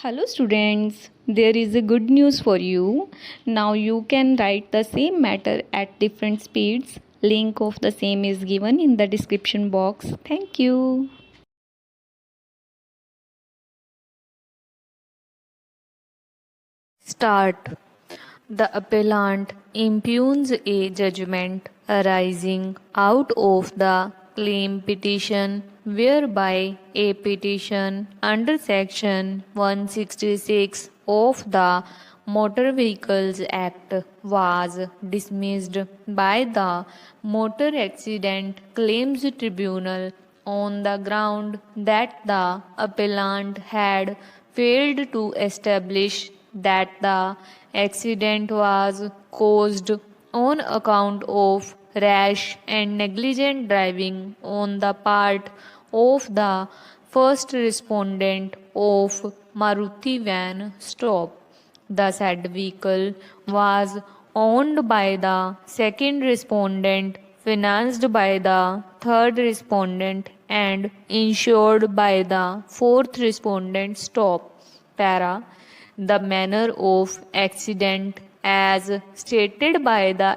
Hello students, there is a good news for you. Now you can write the same matter at different speeds. Link of the same is given in the description box. Thank you. Start. The appellant impugns a judgment arising out of the claim petition whereby a petition under section 166 of the Motor Vehicles Act was dismissed by the Motor Accident Claims Tribunal on the ground that the appellant had failed to establish that the accident was caused on account of rash and negligent driving on the part of the first respondent of Maruti van stop. The said vehicle was owned by the second respondent, financed by the third respondent, and insured by the fourth respondent. Stop. Para. The manner of accident as stated by the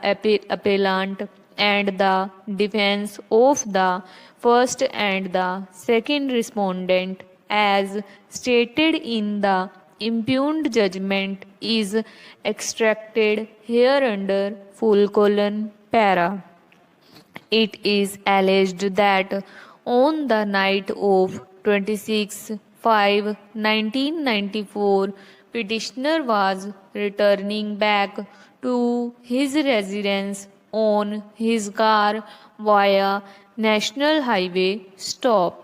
appellant and the defense of the first and the second respondent as stated in the impugned judgment is extracted hereunder full colon para. It is alleged that on the night of 26/5/1994, petitioner was returning back to his residence on his car via National Highway stop.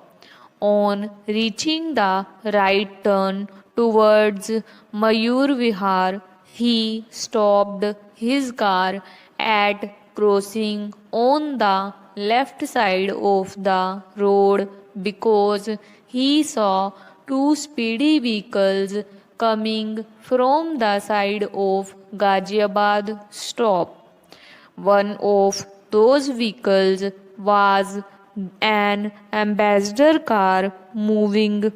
On reaching the right turn towards Mayur Vihar, he stopped his car at crossing on the left side of the road because he saw two speedy vehicles coming from the side of Ghaziabad stop. One of those vehicles was an ambassador car moving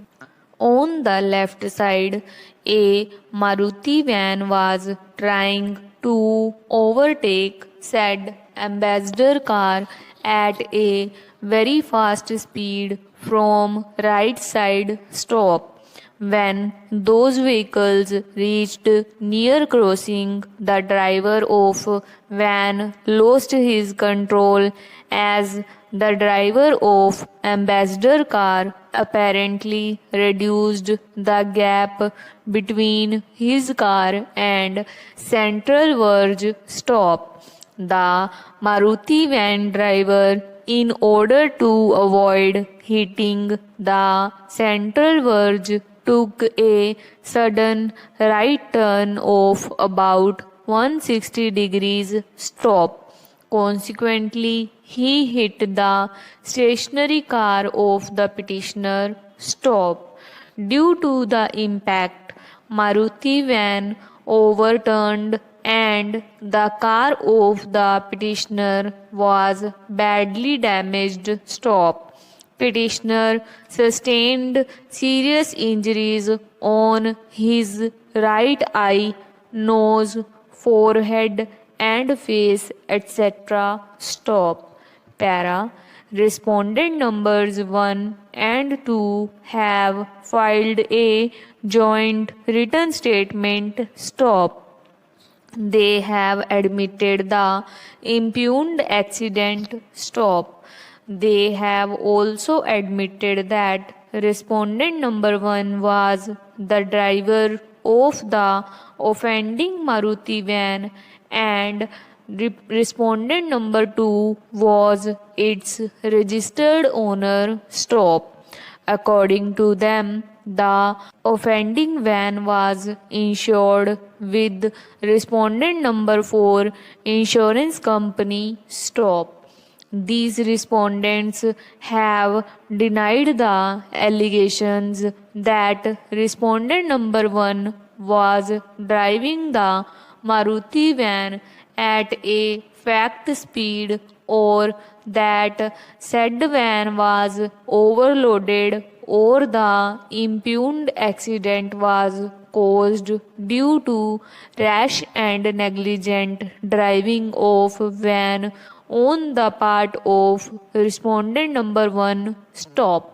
on the left side. A Maruti van was trying to overtake said ambassador car at a very fast speed from right side stop. When those vehicles reached near crossing, the driver of van lost his control as the driver of ambassador car apparently reduced the gap between his car and Central Verge stop. The Maruti van driver, in order to avoid hitting the Central Verge, took a sudden right turn of about 160 degrees stop. Consequently, he hit the stationary car of the petitioner stop. Due to the impact, Maruti van overturned and the car of the petitioner was badly damaged stop. Petitioner sustained serious injuries on his right eye, nose, forehead, and face, etc. Stop. Para. Respondent numbers 1 and 2 have filed a joint written statement. Stop. They have admitted the impugned accident. Stop. They have also admitted that respondent number 1 was the driver of the offending Maruti van and respondent number 2 was its registered owner. Stop. According to them, the offending van was insured with respondent number 4 insurance company. Stop. These respondents have denied the allegations that respondent number 1 was driving the Maruti van at a fact speed or that said van was overloaded or the impugned accident was caused due to rash and negligent driving of van on the part of respondent number 1. Stop.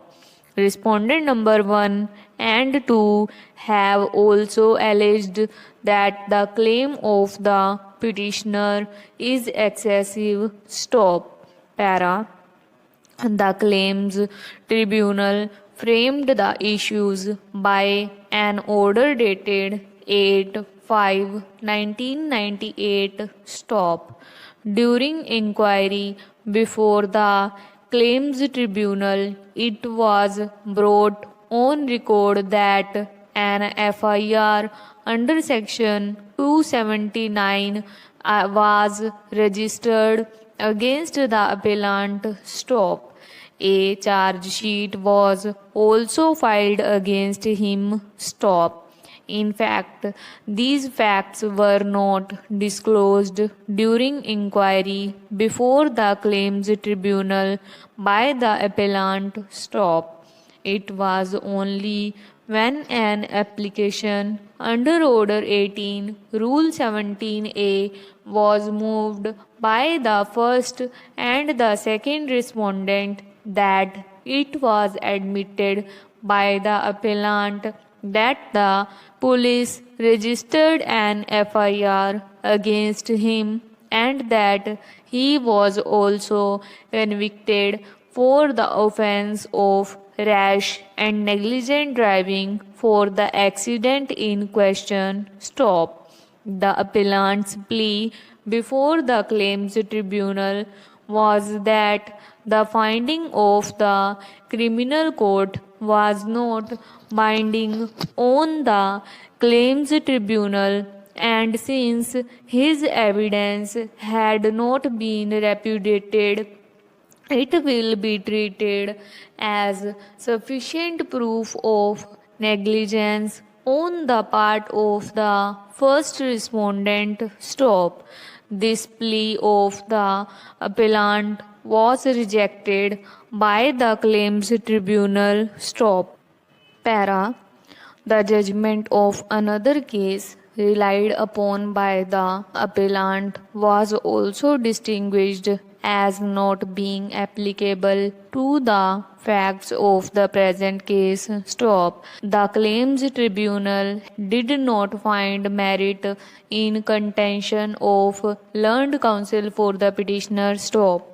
Respondent number 1 and 2 have also alleged that the claim of the petitioner is excessive. Stop. Para. The claims tribunal framed the issues by an order dated 8/5/1998. Stop. During inquiry before the claims tribunal, it was brought on record that an FIR under section 279 was registered against the appellant. Stop. A charge sheet was also filed against him. Stop. In fact, these facts were not disclosed during inquiry before the claims tribunal by the appellant. Stop. It was only when an application under Order 18, Rule 17A was moved by the first and the second respondent that it was admitted by the appellant that the police registered an FIR against him and that he was also convicted for the offense of rash and negligent driving for the accident in question. Stop. The appellant's plea before the claims tribunal was that the finding of the criminal court was not binding on the claims tribunal, and since his evidence had not been repudiated, it will be treated as sufficient proof of negligence on the part of the first respondent. Stop. This plea of the appellant was rejected by the claims tribunal. Stop. Para. The judgment of another case relied upon by the appellant was also distinguished as not being applicable to the facts of the present case. Stop. The claims tribunal did not find merit in contention of learned counsel for the petitioner. Stop.